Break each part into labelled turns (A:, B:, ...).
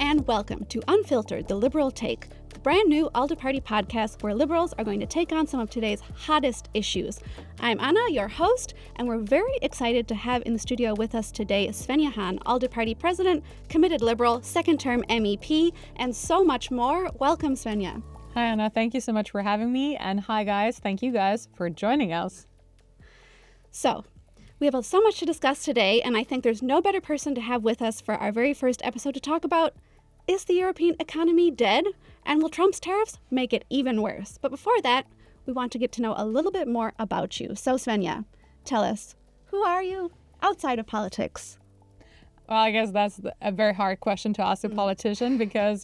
A: and welcome to Unfiltered, the Liberal Take, the brand new ALDE Party podcast where liberals are going to take on some of today's hottest issues. I'm Anna, your host, and we're very excited to have in the studio with us today Svenja Hahn, ALDE Party President, committed liberal, second-term MEP, and so much more. Welcome, Svenja.
B: Hi, Anna. Thank you so much for having me. And hi, guys. Thank you guys for joining us.
A: So, we have so much to discuss today, and I think there's no better person to have with us for our very first episode to talk about, is the European economy dead? And will Trump's tariffs make it even worse? But before that, we want to get to know a little bit more about you. So, Svenja, tell us, who are you outside of politics?
B: Well, I guess that's a very hard question to ask a politician because,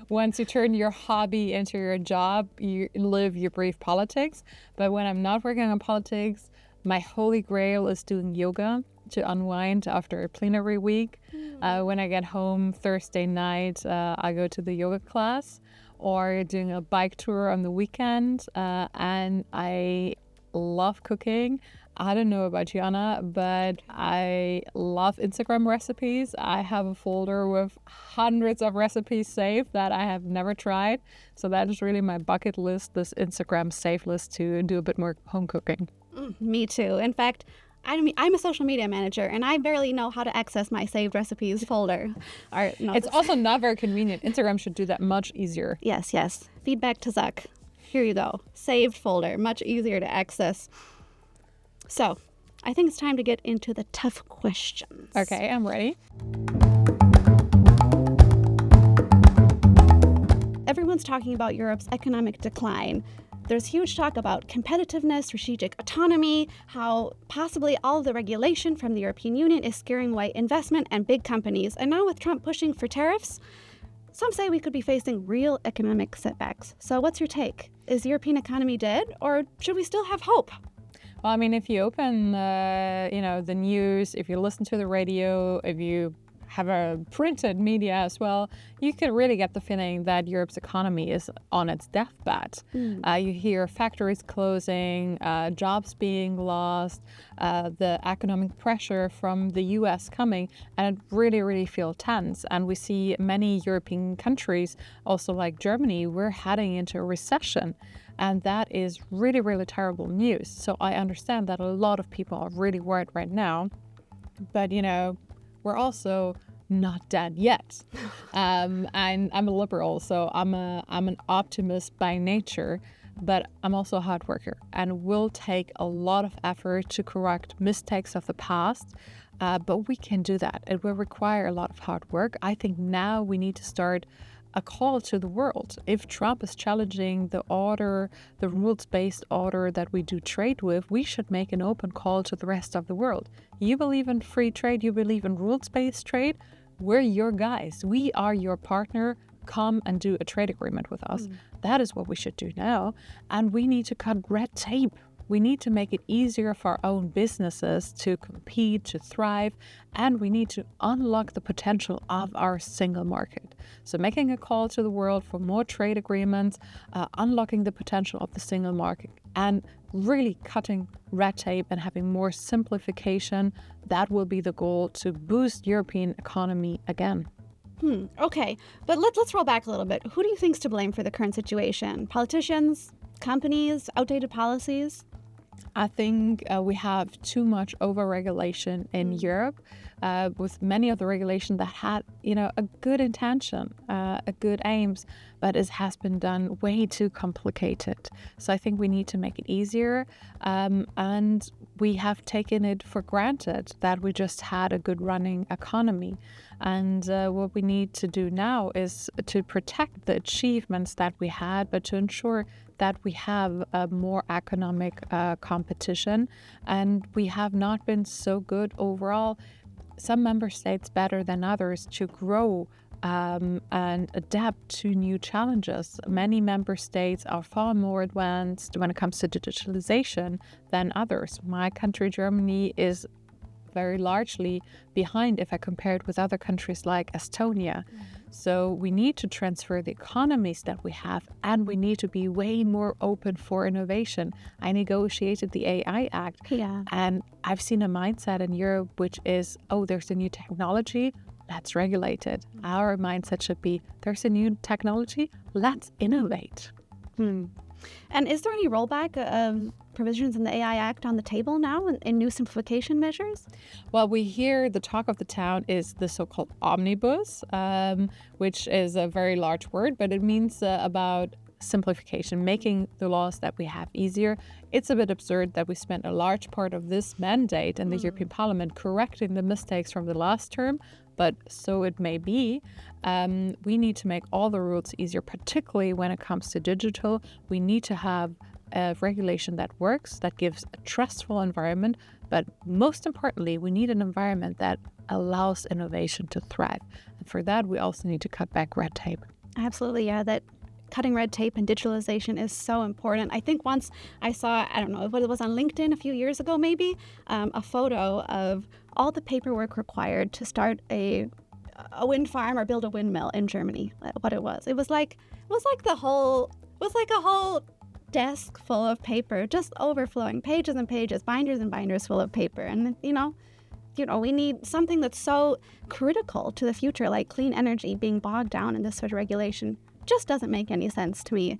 B: once you turn your hobby into your job, you live, you breathe politics. But when I'm not working on politics, my holy grail is doing yoga to unwind after a plenary week. When I get home Thursday night, I go to the yoga class or doing a bike tour on the weekend. And I love cooking. I don't know about you, Anna, but I love Instagram recipes. I have a folder with hundreds of recipes saved that I have never tried. So that is really my bucket list, this Instagram save list to do a bit more home cooking.
A: Me too. In fact, I'm a social media manager, and I barely know how to access my saved recipes folder.
B: It's also not very convenient. Instagram should do that much easier.
A: Yes. Feedback to Zuck. Here you go. Saved folder. Much easier to access. So, I think it's time to get into the tough questions.
B: Okay, I'm ready.
A: Everyone's talking about Europe's economic decline. There's huge talk about competitiveness, strategic autonomy, how possibly all of the regulation from the European Union is scaring away investment and big companies. And now with Trump pushing for tariffs, some say we could be facing real economic setbacks. So what's your take? Is the European economy dead, or should we still have hope?
B: Well, I mean, if you open, the news, if you listen to the radio, if you have a printed media as well, you could really get the feeling that Europe's economy is on its deathbed. You hear factories closing, jobs being lost, the economic pressure from the US coming, and it really, really feels tense. And we see many European countries, also like Germany, we're heading into a recession. And that is really, really terrible news. So I understand that a lot of people are really worried right now. But, we're also not dead yet. And I'm a liberal, so I'm an optimist by nature, but I'm also a hard worker. And it will take a lot of effort to correct mistakes of the past. But we can do that. It will require a lot of hard work. I think now we need to start a call to the world. If Trump is challenging the order, the rules-based order that we do trade with, we should make an open call to the rest of the world. You believe in free trade, you believe in rules-based trade, we're your guys. We are your partner. Come and do a trade agreement with us. That is what we should do now. And we need to cut red tape. We need to make it easier for our own businesses to compete, to thrive, and we need to unlock the potential of our single market. So making a call to the world for more trade agreements, unlocking the potential of the single market, and really cutting red tape and having more simplification, that will be the goal to boost European economy again.
A: Okay, but let's roll back a little bit. Who do you think's to blame for the current situation? Politicians, companies, outdated policies?
B: I think we have too much overregulation in Europe, with many of the regulation that had, a good intention, a good aims, but it has been done way too complicated. So I think we need to make it easier, and we have taken it for granted that we just had a good running economy. And what we need to do now is to protect the achievements that we had, but to ensure that we have a more economic competition. And we have not been so good overall. Some member states better than others to grow and adapt to new challenges. Many member states are far more advanced when it comes to digitalization than others. My country, Germany, is very largely behind if I compare it with other countries like Estonia. So we need to transfer the economies that we have, and we need to be way more open for innovation. I negotiated the AI Act, and I've seen a mindset in Europe which is, oh, there's a new technology, let's regulate it. Our mindset should be, there's a new technology, let's innovate.
A: And is there any rollback of provisions in the AI Act on the table now in new simplification measures?
B: Well, we hear the talk of the town is the so-called omnibus, which is a very large word, but it means about simplification, making the laws that we have easier. It's a bit absurd that we spent a large part of this mandate in the European Parliament correcting the mistakes from the last term, but so it may be. We need to make all the rules easier, particularly when it comes to digital. We need to have a regulation that works, that gives a trustful environment, but most importantly, we need an environment that allows innovation to thrive. And for that, we also need to cut back red tape.
A: Absolutely, yeah, that cutting red tape and digitalization is so important. I think once I saw, I don't know what it was on LinkedIn a few years ago maybe, a photo of all the paperwork required to start a wind farm or build a windmill in Germany. What it was like a whole desk full of paper, just overflowing, pages and pages, binders and binders full of paper. And you know, we need something that's so critical to the future, like clean energy, being bogged down in this sort of regulation. Just doesn't make any sense to me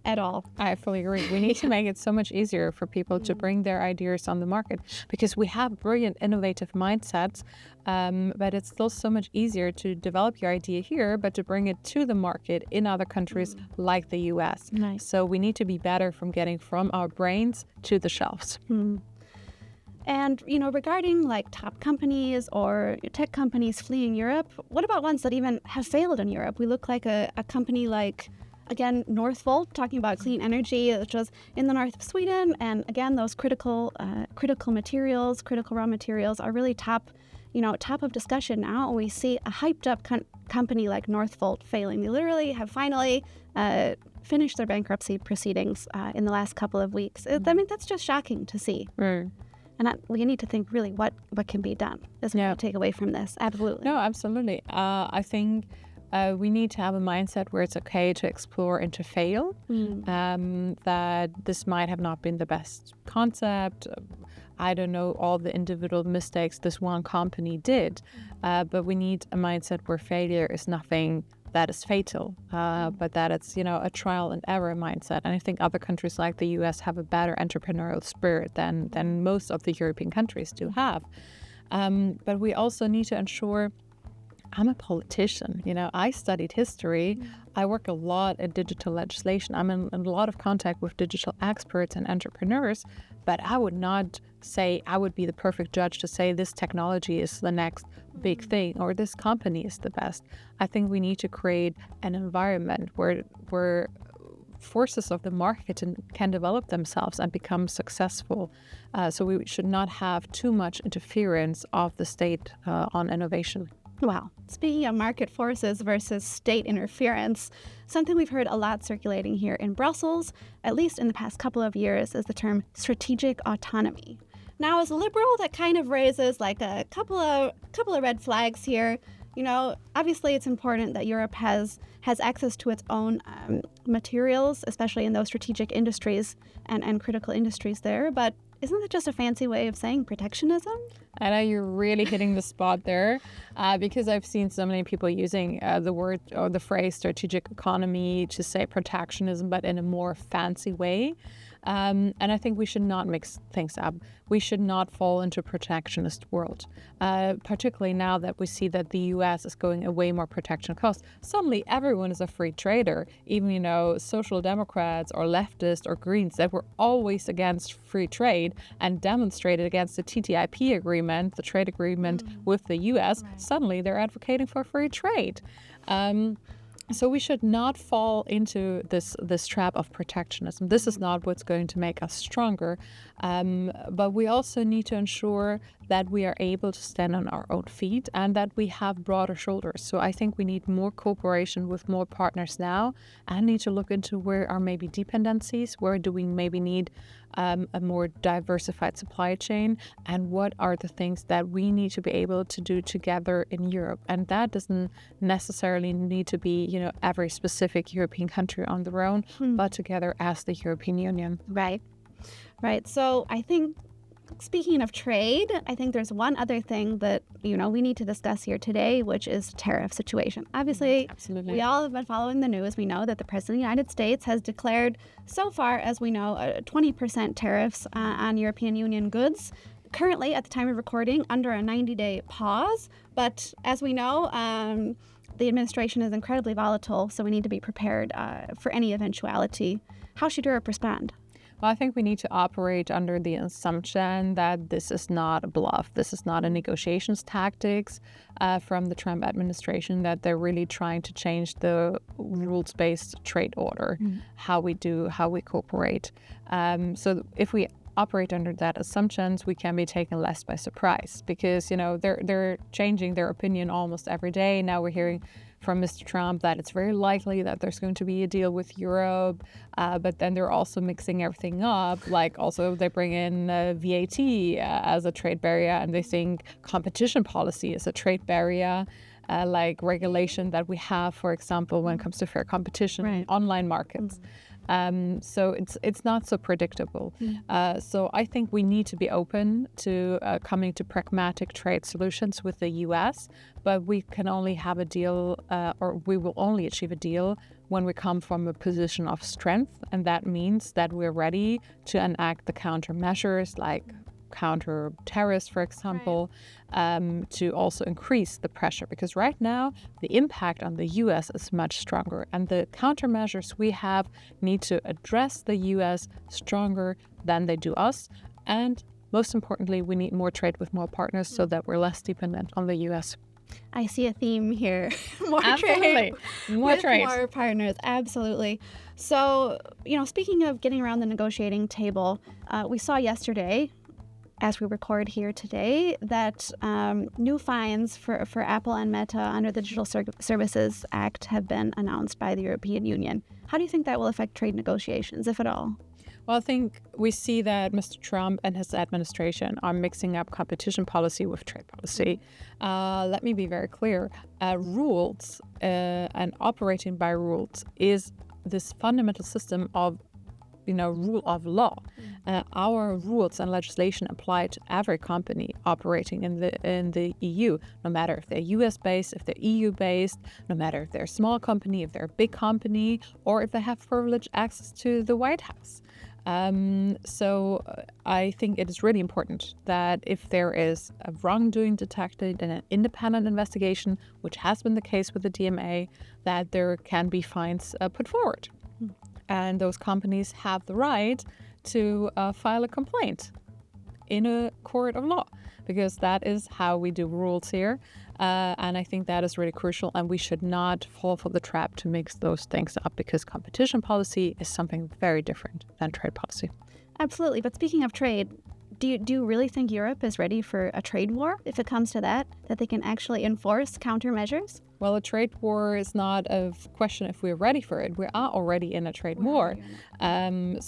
A: at all.
B: I fully agree. We need to make it so much easier for people to bring their ideas on the market, because we have brilliant, innovative mindsets, but it's still so much easier to develop your idea here, but to bring it to the market in other countries like the US.
A: Nice.
B: So we need to be better from getting from our brains to the shelves.
A: And, regarding like top companies or tech companies fleeing Europe, what about ones that even have failed in Europe? We look like a company like, again, Northvolt, talking about clean energy, which was in the north of Sweden. And again, those critical materials, critical raw materials are really top of discussion now. We see a hyped up company like Northvolt failing. They literally have finally finished their bankruptcy proceedings in the last couple of weeks. I mean, that's just shocking to see. And we need to think really what can be done. That's what I take away from this. Absolutely.
B: No, absolutely. I think we need to have a mindset where it's okay to explore and to fail. That this might have not been the best concept. I don't know all the individual mistakes this one company did, but we need a mindset where failure is nothing that is fatal, but that it's, a trial and error mindset. And I think other countries like the US have a better entrepreneurial spirit than most of the European countries do have. But we also need to ensure, I'm a politician, I studied history. I work a lot at digital legislation. I'm in a lot of contact with digital experts and entrepreneurs, but I would not say I would be the perfect judge to say this technology is the next big thing or this company is the best. I think we need to create an environment where forces of the market can develop themselves and become successful. So we should not have too much interference of the state on innovation.
A: Wow. Speaking of market forces versus state interference, something we've heard a lot circulating here in Brussels, at least in the past couple of years, is the term strategic autonomy. Now, as a liberal, that kind of raises like a couple of red flags here. Obviously it's important that Europe has access to its own materials, especially in those strategic industries and critical industries there. But isn't that just a fancy way of saying protectionism?
B: I know you're really hitting the spot there, because I've seen so many people using the word or the phrase strategic economy to say protectionism, but in a more fancy way. And I think we should not mix things up. We should not fall into a protectionist world, particularly now that we see that the US is going away more protection costs. Suddenly everyone is a free trader, even, social democrats or leftists or Greens that were always against free trade and demonstrated against the TTIP agreement, the trade agreement with the US. Right. Suddenly they're advocating for free trade. So we should not fall into this trap of protectionism. This is not what's going to make us stronger. But we also need to ensure that we are able to stand on our own feet and that we have broader shoulders. So I think we need more cooperation with more partners now and need to look into where are maybe dependencies, where do we maybe need a more diversified supply chain, and what are the things that we need to be able to do together in Europe. And that doesn't necessarily need to be, every specific European country on their own, but together as the European Union.
A: Right. So I think speaking of trade, I think there's one other thing that, we need to discuss here today, which is the tariff situation. Obviously,
B: Absolutely.
A: we all have been following the news. We know that the President of the United States has declared, so far as we know, 20% tariffs on European Union goods. Currently, at the time of recording, under a 90-day pause. But as we know, the administration is incredibly volatile, so we need to be prepared for any eventuality. How should Europe respond?
B: Well, I think we need to operate under the assumption that this is not a bluff. This is not a negotiations tactics from the Trump administration, that they're really trying to change the rules-based trade order, how we cooperate. So if we operate under that assumptions, we can be taken less by surprise, because they're changing their opinion almost every day. Now we're hearing from Mr. Trump that it's very likely that there's going to be a deal with Europe, but then they're also mixing everything up. Like also they bring in VAT as a trade barrier, and they think competition policy is a trade barrier. Like regulation that we have, for example, when it comes to fair competition in online markets. So it's not so predictable. So I think we need to be open to coming to pragmatic trade solutions with the US, but we can only have a deal, or we will only achieve a deal when we come from a position of strength, and that means that we're ready to enact the countermeasures like counter tariffs, for example, to also increase the pressure, because right now the impact on the US is much stronger, and the countermeasures we have need to address the US stronger than they do us. And most importantly, we need more trade with more partners so that we're less dependent on the US.
A: I see a theme here. More
B: Absolutely.
A: trade.
B: More
A: with
B: trade.
A: More partners. Absolutely. So, speaking of getting around the negotiating table, we saw yesterday, as we record here today, that new fines for Apple and Meta under the Digital Services Act have been announced by the European Union. How do you think that will affect trade negotiations, if at all?
B: Well, I think we see that Mr. Trump and his administration are mixing up competition policy with trade policy. Let me be very clear. Rules and operating by rules is this fundamental system of rule of law. Our rules and legislation apply to every company operating in the EU, no matter if they're US based, if they're EU based, no matter if they're a small company, if they're a big company, or if they have privileged access to the White House. So I think it is really important that if there is a wrongdoing detected in an independent investigation, which has been the case with the DMA, that there can be fines put forward. And those companies have the right to file a complaint in a court of law, because that is how we do rules here. And I think that is really crucial, and we should not fall for the trap to mix those things up, because competition policy is something very different than trade policy.
A: Absolutely. But speaking of trade, do you really think Europe is ready for a trade war, if it comes to that they can actually enforce countermeasures?
B: Well, a trade war is not a question if we're ready for it. We are already in a trade war. And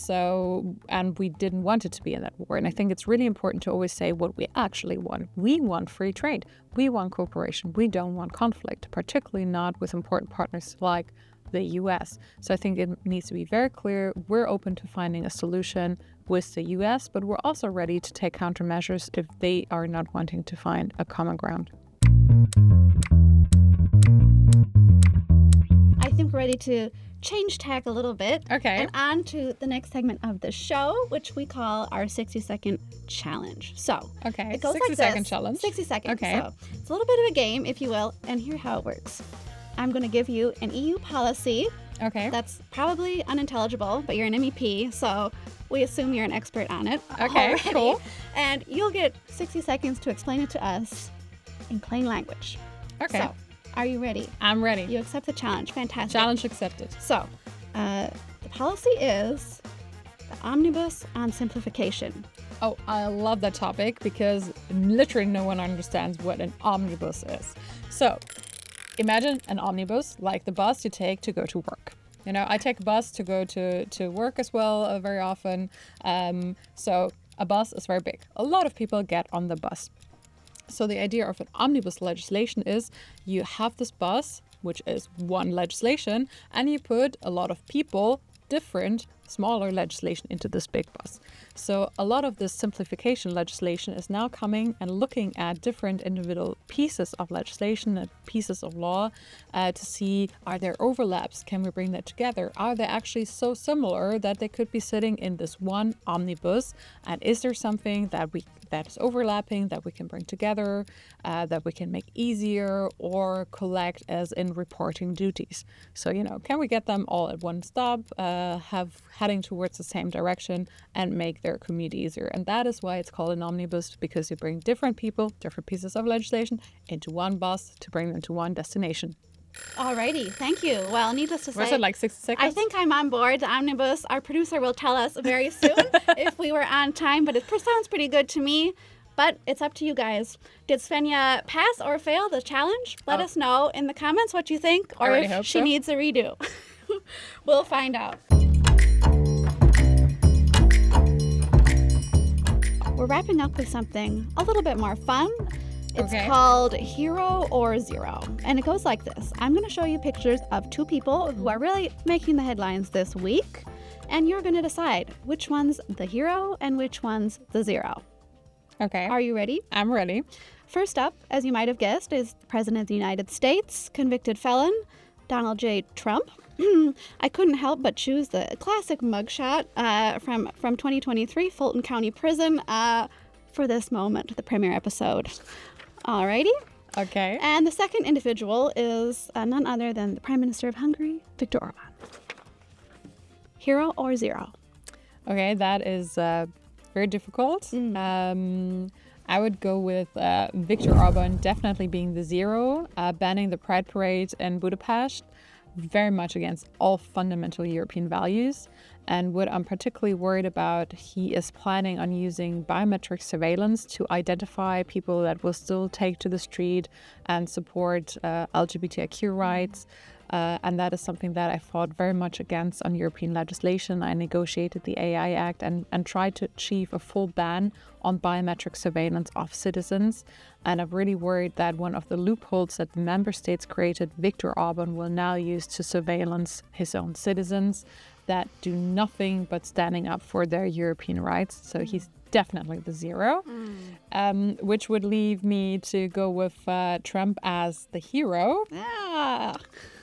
B: we didn't want it to be in that war. And I think it's really important to always say what we actually want. We want free trade. We want cooperation. We don't want conflict, particularly not with important partners like the US. So I think it needs to be very clear. We're open to finding a solution with the US, but we're also ready to take countermeasures if they are not wanting to find a common ground.
A: I think we're ready to change tack a little bit.
B: Okay.
A: And on to the next segment of the show, which we call our 60-second challenge. So,
B: okay,
A: it goes
B: 60-second challenge.
A: 60 seconds.
B: Okay.
A: So, it's a little bit of a game, if you will, and here's how it works. I'm going to give you an EU policy.
B: Okay.
A: That's probably unintelligible, but you're an MEP, so we assume you're an expert on it.
B: Okay,
A: already.
B: cool.
A: And you'll get 60 seconds to explain it to us in plain language.
B: Okay.
A: So, are you ready?
B: I'm ready.
A: You accept the challenge. Fantastic.
B: Challenge accepted.
A: So, the policy is the omnibus on simplification.
B: Oh, I love that topic because literally no one understands what an omnibus is. So, imagine an omnibus like the bus you take to go to work. I take a bus to go to work as well very often. So, a bus is very big. A lot of people get on the bus. So the idea of an omnibus legislation is you have this bus, which is one legislation, and you put a lot of people, different smaller legislation into this big bus. So a lot of this simplification legislation is now coming and looking at different individual pieces of legislation and pieces of law to see, are there overlaps? Can we bring that together? Are they actually so similar that they could be sitting in this one omnibus? And is there something that is overlapping that we can bring together, that we can make easier or collect as in reporting duties? So, can we get them all at one stop, heading towards the same direction and make their commute easier? And that is why it's called an omnibus, because you bring different people, different pieces of legislation into one bus to bring them to one destination.
A: Alrighty, thank you. Well, needless to say,
B: Was it like 60 seconds?
A: I think I'm on board the omnibus. Our producer will tell us very soon if we were on time, but it sounds pretty good to me. But it's up to you guys. Did Svenja pass or fail the challenge? Let us know in the comments what you think, or if she needs a redo. We'll find out. We're wrapping up with something a little bit more fun. It's called Hero or Zero, and it goes like this. I'm going to show you pictures of two people who are really making the headlines this week, and you're going to decide which one's the hero and which one's the zero.
B: Okay.
A: Are you ready?
B: I'm ready.
A: First up, as you might have guessed, is the President of the United States, convicted felon, Donald J. Trump. I couldn't help but choose the classic mugshot from 2023, Fulton County Prison, for this moment, the premiere episode. Alrighty.
B: Okay.
A: And the second individual is none other than the Prime Minister of Hungary, Viktor Orban. Hero or zero?
B: Okay, that is very difficult. I would go with Viktor Orban definitely being the zero, banning the Pride Parade in Budapest, very much against all fundamental European values. And what I'm particularly worried about, he is planning on using biometric surveillance to identify people that will still take to the street and support LGBTIQ rights. And that is something that I fought very much against on European legislation. I negotiated the AI Act and tried to achieve a full ban on biometric surveillance of citizens. And I'm really worried that one of the loopholes that the member states created, Viktor Orban will now use to surveillance his own citizens that do nothing but standing up for their European rights. So he's definitely the zero, which would leave me to go with Trump as the hero.
A: Yeah.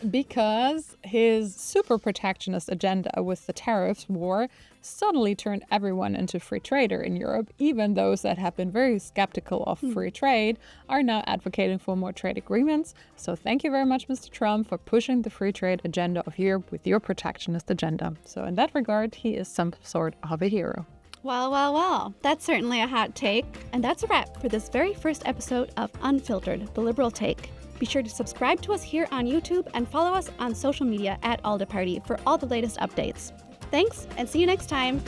B: Because his super protectionist agenda with the tariffs war suddenly turned everyone into free trader in Europe. Even those that have been very skeptical of free trade are now advocating for more trade agreements. So thank you very much, Mr. Trump, for pushing the free trade agenda of Europe with your protectionist agenda. So in that regard, he is some sort of a hero.
A: Well. That's certainly a hot take. And that's a wrap for this very first episode of Unfiltered, the Liberal Take. Be sure to subscribe to us here on YouTube and follow us on social media at ALDE Party for all the latest updates. Thanks, and see you next time.